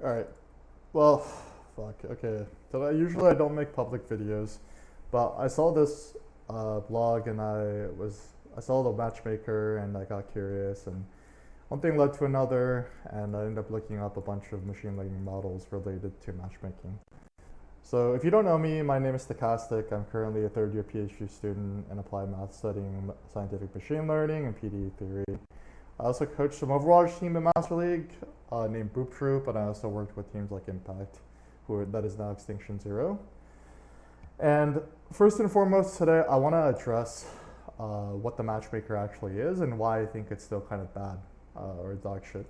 All right. Well, fuck. Okay. So usually I don't make public videos, but I saw this blog and I saw the matchmaker and I got curious and one thing led to another and I ended up looking up a bunch of machine learning models related to matchmaking. So if you don't know me, my name is Stochastic. I'm currently a third year PhD student in applied math studying scientific machine learning and PDE theory. I also coached some Overwatch team in Master League named Boop Troop, and I also worked with teams like Impact, that is now Extinction Zero. And first and foremost today, I want to address what the matchmaker actually is and why I think it's still kind of bad or dog shit.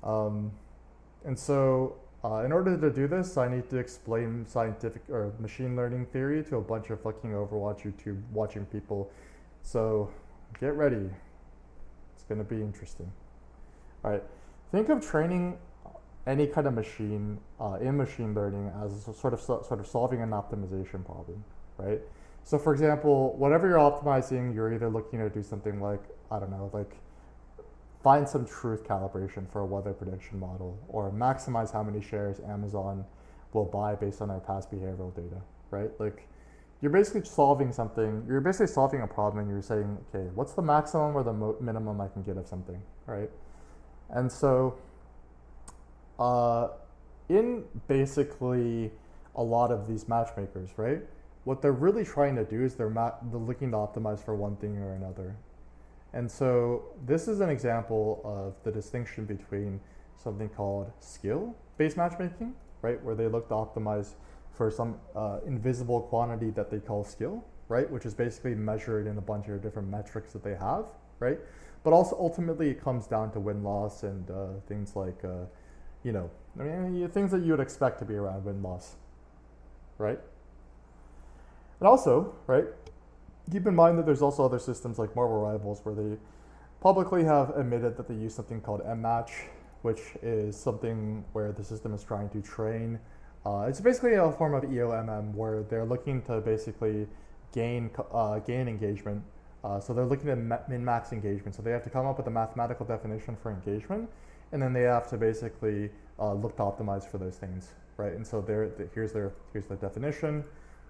And so in order to do this, I need to explain scientific or machine learning theory to a bunch of fucking Overwatch YouTube watching people. So get ready. It's going to be interesting. All right. Think of training any kind of machine in machine learning as sort of solving an optimization problem, right? So for example, whatever you're optimizing, you're either looking to do something like, I don't know, like find some truth calibration for a weather prediction model or maximize how many shares Amazon will buy based on our past behavioral data, right? Like you're basically solving something, you're basically solving a problem and you're saying, okay, what's the maximum or the minimum I can get of something, right? And so in basically a lot of these matchmakers, right, what they're really trying to do is they're looking to optimize for one thing or another. And so this is an example of the distinction between something called skill-based matchmaking, right, where they look to optimize for some invisible quantity that they call skill, right, which is basically measured in a bunch of different metrics that they have, right? But also ultimately it comes down to win-loss and things like, you know, I mean, things that you would expect to be around win-loss, right? And also, right, keep in mind that there's also other systems like Marvel Rivals where they publicly have admitted that they use something called match, which is something where the system is trying to train. It's basically a form of EOMM where they're looking to basically gain engagement. So they're looking at min-max engagement. So they have to come up with a mathematical definition for engagement, and then they have to basically look to optimize for those things, right? And so here's the definition.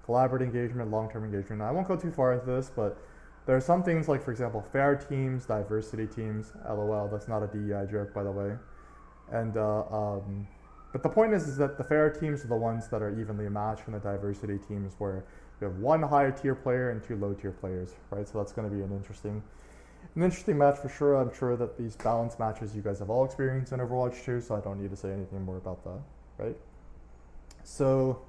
Collaborative engagement, long-term engagement. Now, I won't go too far into this, but there are some things like, for example, fair teams, diversity teams. LOL, that's not a DEI joke, by the way. And but the point is that the fair teams are the ones that are evenly matched, and the diversity teams where you have one higher tier player and two low tier players, right? So that's going to be an interesting match for sure. I'm sure that these balanced matches you guys have all experienced in Overwatch 2, so I don't need to say anything more about that, right? So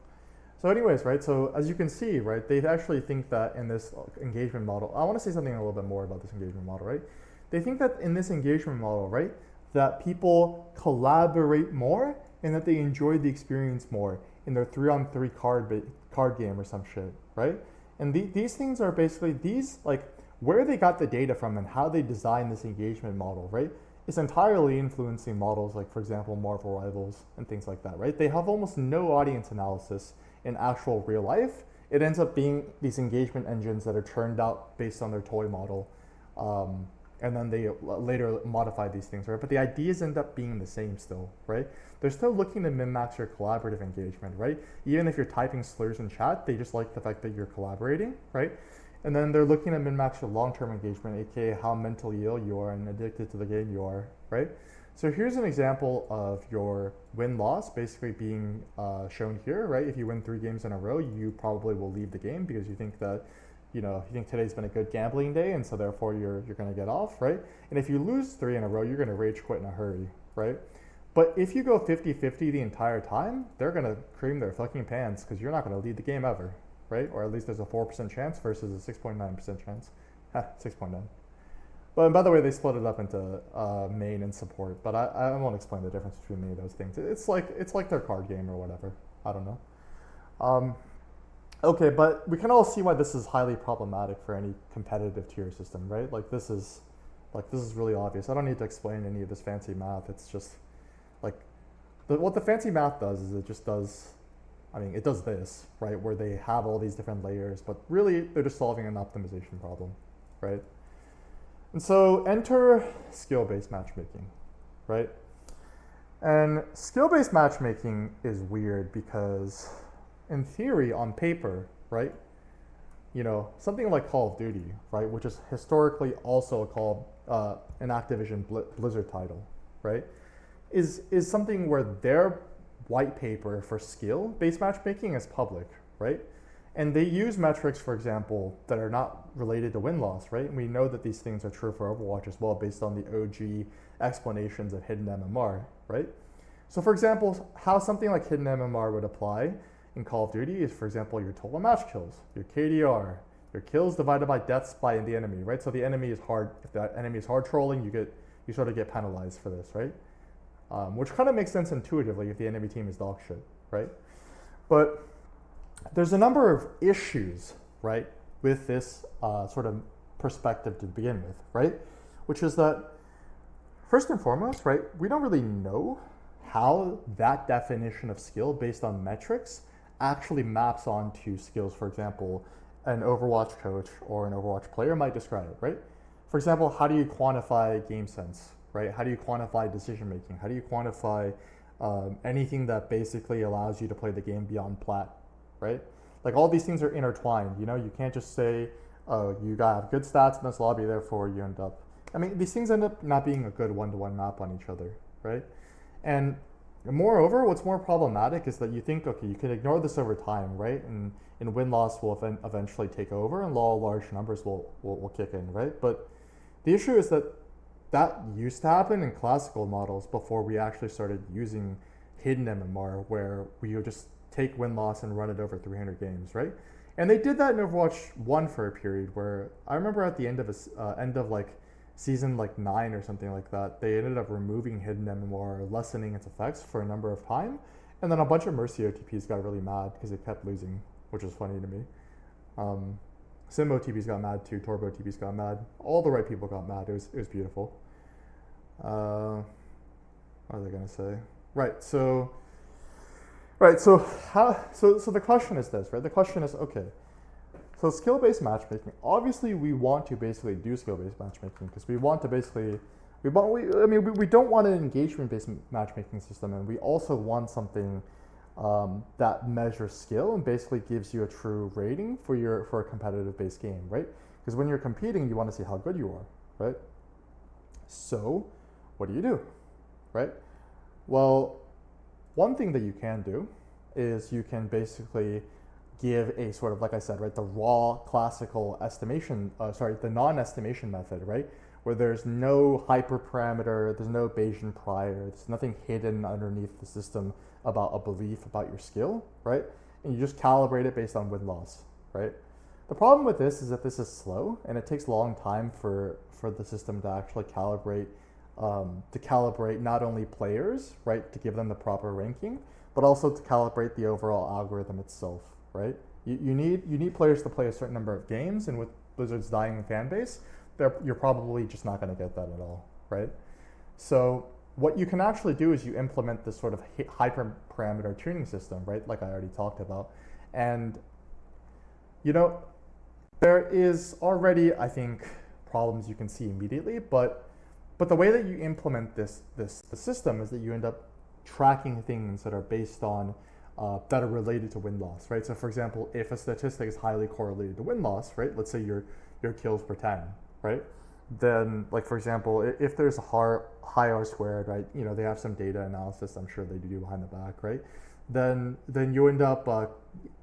anyways, right, so as you can see, right, they actually think that in this engagement model, I want to say something a little bit more about this engagement model, right? They think that in this engagement model, right, that people collaborate more and that they enjoy the experience more in their 3-on-3 card game or some shit, right? And these things are basically, like, where they got the data from and how they designed this engagement model, right, is entirely influencing models like, for example, Marvel Rivals and things like that, right? They have almost no audience analysis in actual real life. It ends up being these engagement engines that are turned out based on their toy model. And then they later modify these things, right? But the ideas end up being the same still, right? They're still looking to min-max your collaborative engagement, right? Even if you're typing slurs in chat, they just like the fact that you're collaborating, right? And then they're looking to min-max your long-term engagement, aka how mentally ill you are and addicted to the game you are, right? So here's an example of your win-loss basically being shown here, right? If you win 3 games in a row, you probably will leave the game because you think that, you think today's been a good gambling day, and so therefore you're going to get off, right? And if you lose 3 in a row, you're going to rage quit in a hurry, right? But if you go 50-50 the entire time, they're going to cream their fucking pants because you're not going to lead the game ever, right? Or at least there's a 4% chance versus a 6.9% chance. 6.9. But by the way, they split it up into main and support, but I won't explain the difference between any of those things. It's like their card game or whatever. I don't know. Okay, but we can all see why this is highly problematic for any competitive tier system, right? This is really obvious. I don't need to explain any of this fancy math. It's just like what the fancy math does is it does this, right? Where they have all these different layers, but really they're just solving an optimization problem, right? And so enter skill-based matchmaking, right? And skill-based matchmaking is weird because, in theory, on paper, right? Something like Call of Duty, right, which is historically also called an Activision Blizzard title, right, is something where their white paper for skill-based matchmaking is public, right? And they use metrics, for example, that are not related to win-loss, right? And we know that these things are true for Overwatch as well based on the OG explanations of hidden MMR, right? So for example, how something like hidden MMR would apply in Call of Duty is, for example, your total match kills, your KDR, your kills divided by deaths by the enemy, right? So the enemy is hard, if that enemy is hard trolling, you sort of get penalized for this, right? Which kind of makes sense intuitively if the enemy team is dog shit, right? But there's a number of issues, right, with this sort of perspective to begin with, right? Which is that, first and foremost, right, we don't really know how that definition of skill based on metrics actually maps onto skills, for example, an Overwatch coach or an Overwatch player might describe, right? For example, how do you quantify game sense, right? How do you quantify decision making? How do you quantify anything that basically allows you to play the game beyond plat, right? Like all these things are intertwined, you can't just say, oh, you got good stats in this lobby, therefore you end up, these things end up not being a good one-to-one map on each other, right? And moreover, what's more problematic is that you think, okay, you can ignore this over time, right? And win-loss will eventually take over and law of large numbers will kick in, right? But the issue is that used to happen in classical models before we actually started using hidden MMR, where we would just take win-loss and run it over 300 games, right? And they did that in Overwatch 1 for a period where I remember at the end of like season like 9 or something like that, they ended up removing hidden MMR, lessening its effects for a number of time, and then a bunch of Mercy OTPs got really mad because they kept losing, which is funny to me. Symm OTPs got mad too, Torb OTPs got mad, all the right people got mad. It was beautiful. What was I gonna say? So the question is this, right? The question is, okay, so skill-based matchmaking, obviously we want to basically do skill-based matchmaking because we want to basically, we don't want an engagement-based matchmaking system, and we also want something that measures skill and basically gives you a true rating for a competitive-based game, right? Because when you're competing, you want to see how good you are, right? So what do? Right? Well, one thing that you can do is you can basically give a sort of, like I said, right, the raw classical estimation, the non-estimation method, right, where there's no hyperparameter, there's no Bayesian prior, there's nothing hidden underneath the system about a belief about your skill, right, and you just calibrate it based on win-loss, right? The problem with this is that this is slow and it takes a long time for the system to actually calibrate not only players, right, to give them the proper ranking, but also to calibrate the overall algorithm itself, right? You need players to play a certain number of games, and with Blizzard's dying fan base, you're probably just not going to get that at all, right? So what you can actually do is you implement this sort of hyperparameter tuning system, right, like I already talked about, and there is already, I think, problems you can see immediately, but the way that you implement the system is that you end up tracking things that are based on that are related to win-loss, right? So for example, if a statistic is highly correlated to win-loss, right? Let's say your kills per 10, right? Then, like for example, if there's a high R squared, right? They have some data analysis, I'm sure they do behind the back, right? Then you end up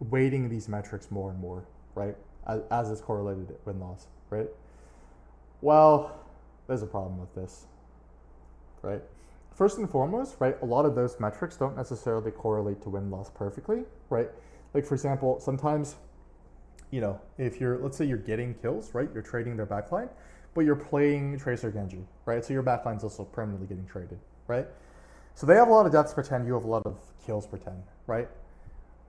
weighting these metrics more and more, right? As it's correlated to win-loss, right? Well, there's a problem with this, right? First and foremost, right, a lot of those metrics don't necessarily correlate to win-loss perfectly, right? Like for example, sometimes, if let's say you're getting kills, right, you're trading their backline, but you're playing Tracer Genji, right? So your backline's also permanently getting traded, right? So they have a lot of deaths per 10, you have a lot of kills per 10, right?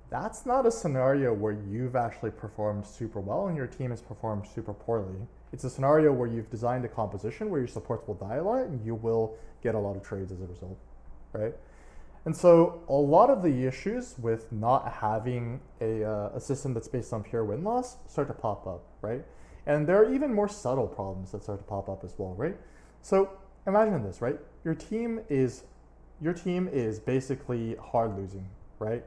That's not a scenario where you've actually performed super well and your team has performed super poorly. It's a scenario where you've designed a composition where your supports will die a lot and you will get a lot of trades as a result, right? And so a lot of the issues with not having a system that's based on pure win-loss start to pop up, right? And there are even more subtle problems that start to pop up as well, right? So imagine this, right? Your team is your team is basically hard losing, right?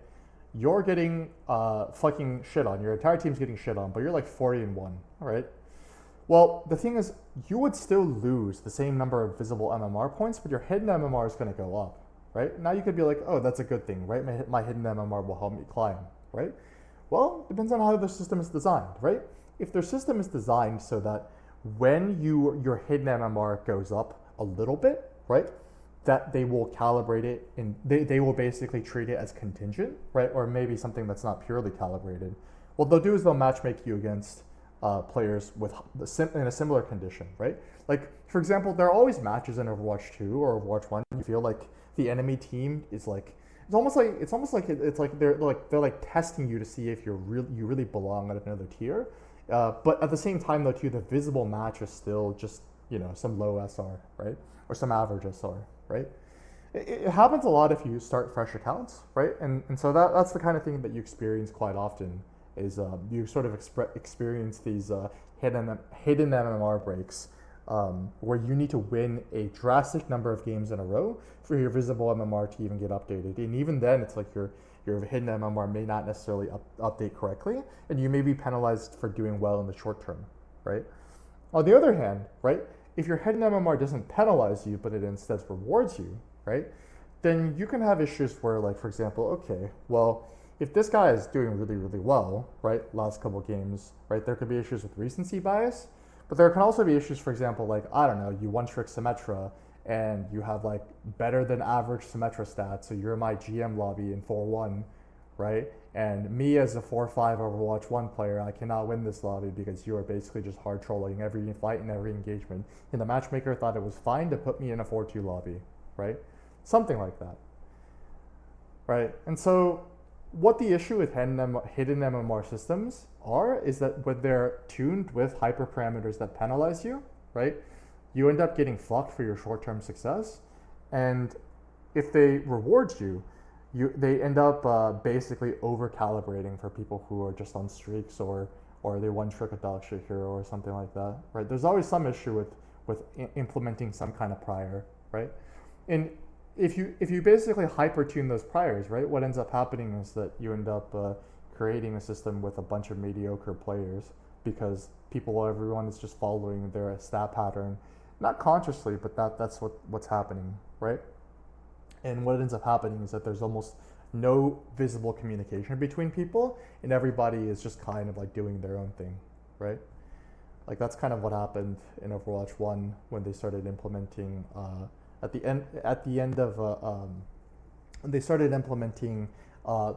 You're getting fucking shit on. Your entire team's getting shit on, but you're like 40-1, all right? Well, the thing is, you would still lose the same number of visible MMR points, but your hidden MMR is going to go up, right? Now you could be like, oh, that's a good thing, right? My hidden MMR will help me climb, right? Well, depends on how the system is designed, right? If their system is designed so that when your hidden MMR goes up a little bit, right, that they will calibrate it and they will basically treat it as contingent, right, or maybe something that's not purely calibrated. What they'll do is they'll matchmake you against players in a similar condition, right? Like, for example, there are always matches in Overwatch 2 or Overwatch 1. You feel like the enemy team is like, it's almost like they're testing you to see if you really belong at another tier. But at the same time, though, too, the visible match is still just, some low SR, right? Or some average SR, right? It happens a lot if you start fresh accounts, right? And so that's the kind of thing that you experience quite often is you sort of experience these hidden MMR breaks where you need to win a drastic number of games in a row for your visible MMR to even get updated. And even then, it's like your hidden MMR may not necessarily update correctly, and you may be penalized for doing well in the short term, right? On the other hand, right, if your hidden MMR doesn't penalize you, but it instead rewards you, right, then you can have issues where, like, for example, okay, well, if this guy is doing really, really well, right, last couple games, right, there could be issues with recency bias, but there can also be issues, for example, like, I don't know, you one-trick Symmetra, and you have, like, better than average Symmetra stats, so you're in my GM lobby in 4-1, right, and me as a 4-5 Overwatch 1 player, I cannot win this lobby because you are basically just hard trolling every fight and every engagement, and the matchmaker thought it was fine to put me in a 4-2 lobby, right, something like that, right, and so what the issue with hidden MMR systems is that when they're tuned with hyperparameters that penalize you, right, you end up getting fucked for your short-term success. And if they reward you, they end up basically over-calibrating for people who are just on streaks or they one-trick a dog shit hero or something like that, right? There's always some issue with implementing some kind of prior, right? And if you basically hyper-tune those priors, right, what ends up happening is that you end up creating a system with a bunch of mediocre players because everyone is just following their stat pattern, not consciously, but that's what's happening, right? And what ends up happening is that there's almost no visible communication between people, and everybody is just kind of like doing their own thing, right? Like that's kind of what happened in Overwatch 1 when they started implementing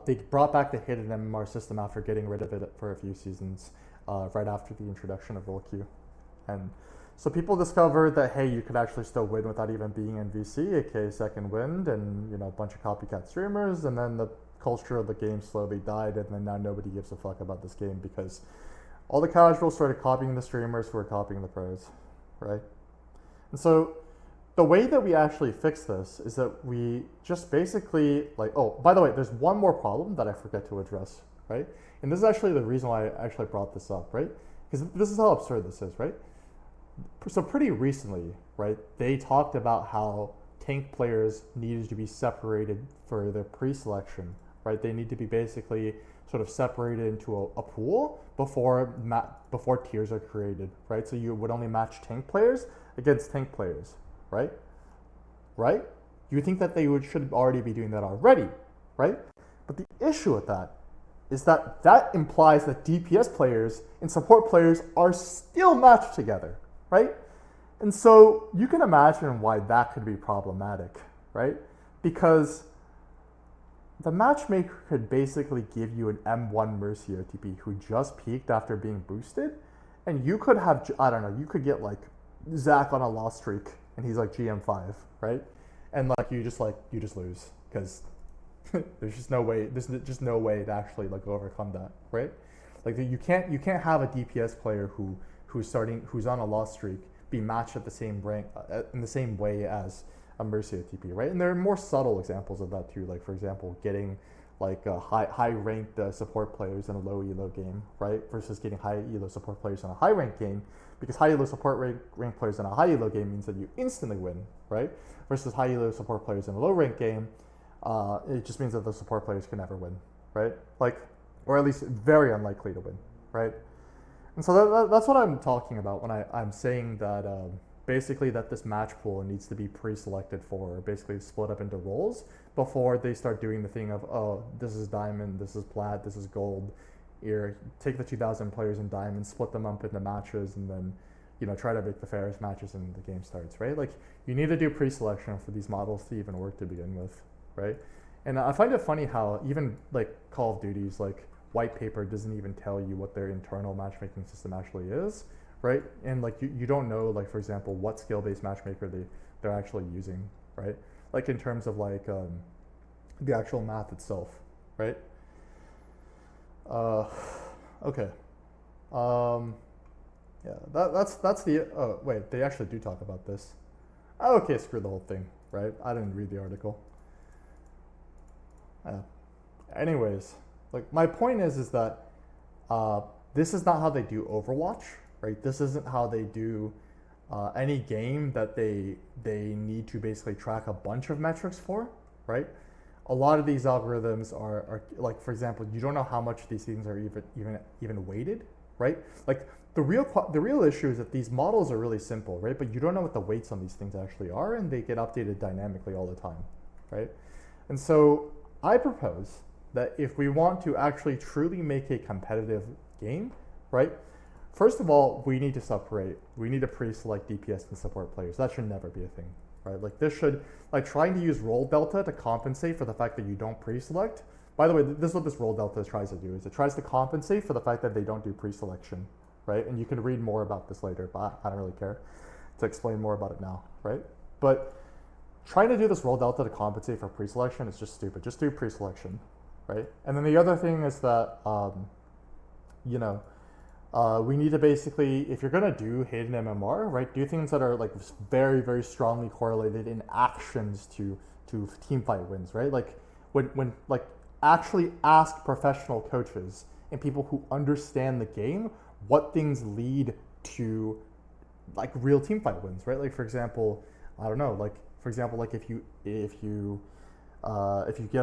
they brought back the hidden MMR system after getting rid of it for a few seasons, right after the introduction of role queue. And so people discovered that, hey, you could actually still win without even being in VC, aka second wind, and a bunch of copycat streamers, and then the culture of the game slowly died, and then now nobody gives a fuck about this game because all the casuals started copying the streamers who were copying the pros, right? And so the way that we actually fix this is that we just basically by the way, there's one more problem that I forget to address, right? And this is actually the reason why I actually brought this up, right? Because this is how absurd this is, right? So pretty recently, right, they talked about how tank players needed to be separated for their pre-selection, right? They need to be basically sort of separated into a pool before tiers are created, right? So you would only match tank players against tank players, right? Right? You think that they should already be doing that already, right? But the issue with that is that implies that DPS players and support players are still matched together, right? And so you can imagine why that could be problematic, right? Because the matchmaker could basically give you an M1 Mercy OTP who just peaked after being boosted, and you could have, I don't know, you could get like Zach on a loss streak and he's like GM5, right? And like you just lose because there's just no way to actually like overcome that, right? Like you can't have a DPS player who's on a loss streak be matched at the same rank in the same way as a Mercy OTP, right? And there are more subtle examples of that too, like for example getting like high ranked support players in a low elo game, right, versus getting high elo support players in a high ranked game, Because high elo support rank players in a high elo game means that you instantly win, right? Versus high elo support players in a low rank game, it just means that the support players can never win, right? Like, or at least very unlikely to win, right? And so that's what I'm talking about when I'm saying that basically that this match pool needs to be pre-selected for, basically split up into roles before they start doing the thing of, oh, this is diamond, this is plat, this is gold. Here, take the 2,000 players in diamond, split them up into matches, and then, you know, try to make the fairest matches and the game starts, right? Like, you need to do pre-selection for these models to even work to begin with, right? And I find it funny how even like Call of Duty's like white paper doesn't even tell you what their internal matchmaking system actually is, right? And like you don't know, like, for example, what skill-based matchmaker they're actually using, right? Like in terms of like the actual math itself, right? Okay. Yeah, that's the, oh wait, they actually do talk about this. Okay, screw the whole thing, right? I didn't read the article. Anyways, like my point is that this is not how they do Overwatch, right? This isn't how they do any game that they need to basically track a bunch of metrics for, right? A lot of these algorithms are like, for example, you don't know how much these things are even weighted, right? Like the real issue is that these models are really simple, right? But you don't know what the weights on these things actually are, and they get updated dynamically all the time, right? And so I propose that if we want to actually truly make a competitive game, right? First of all, we need to separate. We need to pre-select DPS and support players. That should never be a thing, right? Like this should, like trying to use role delta to compensate for the fact that you don't pre-select. By the way, this is what this role delta tries to do, is it tries to compensate for the fact that they don't do pre-selection, right? And you can read more about this later, but I don't really care to explain more about it now, right? But trying to do this role delta to compensate for pre-selection is just stupid. Just do pre-selection, right? And then the other thing is that, you know, we need to basically, if you're gonna do hidden MMR, right, do things that are like very, very strongly correlated in actions to team fight wins, right? Like when like actually ask professional coaches and people who understand the game what things lead to like real team fight wins, right? Like for example, I don't know, like for example, like if you get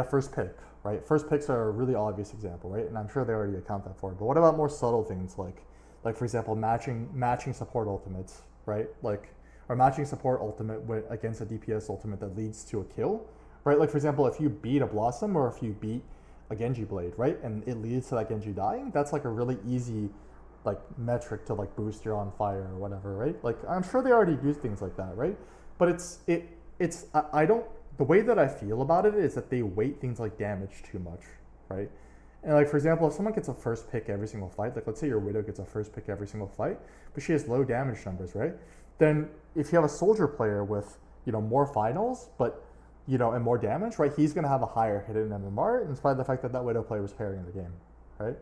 a first pick, right? First picks are a really obvious example, right? And I'm sure they already account that for it. But what about more subtle things like for example, matching support ultimates, right? Like, or matching support ultimate against a DPS ultimate that leads to a kill, right? Like for example, if you beat a Blossom or if you beat a Genji Blade, right? And it leads to that Genji dying, that's like a really easy like metric to like boost your on fire or whatever, right? Like I'm sure they already do things like that, right? But I don't, the way that I feel about it is that they weight things like damage too much, right? And like for example, if someone gets a first pick every single fight, like let's say your Widow gets a first pick every single fight, but she has low damage numbers, right? Then if you have a soldier player with, you know, more finals, but you know, and more damage, right? He's gonna have a higher hidden MMR in spite of the fact that that Widow player was carrying the game, right?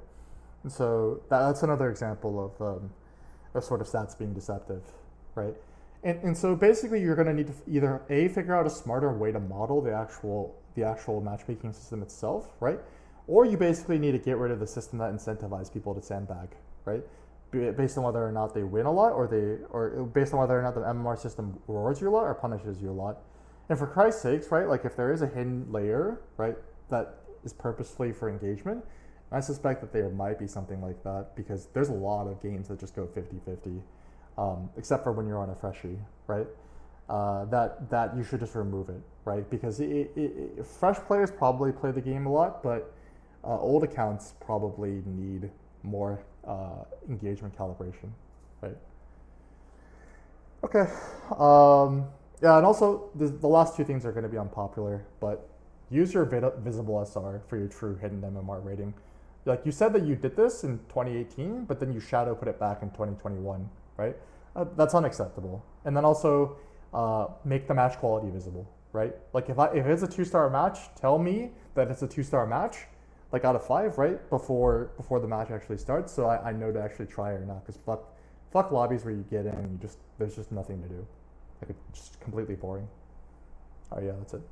And so that's another example of sort of stats being deceptive, right? And so basically you're going to need to either A, figure out a smarter way to model the actual matchmaking system itself, right? Or you basically need to get rid of the system that incentivizes people to sandbag, right? Based on whether or not they win a lot or based on whether or not the MMR system rewards you a lot or punishes you a lot. And for Christ's sakes, right, like if there is a hidden layer, right, that is purposefully for engagement, I suspect that there might be something like that because there's a lot of games that just go 50-50. Except for when you're on a freshie, right? That you should just remove it, right? Because fresh players probably play the game a lot, but old accounts probably need more engagement calibration, right? Okay. Yeah, and also the last two things are going to be unpopular, but use your visible SR for your true hidden MMR rating. Like you said that you did this in 2018, but then you shadow put it back in 2021. Right? That's unacceptable. And then also make the match quality visible, right? Like if it's a 2-star match, tell me that it's a 2-star match, like out of 5, right? Before the match actually starts, so I know to actually try or not. Because fuck lobbies where you get in and there's just nothing to do. Like it's just completely boring. Oh yeah, that's it.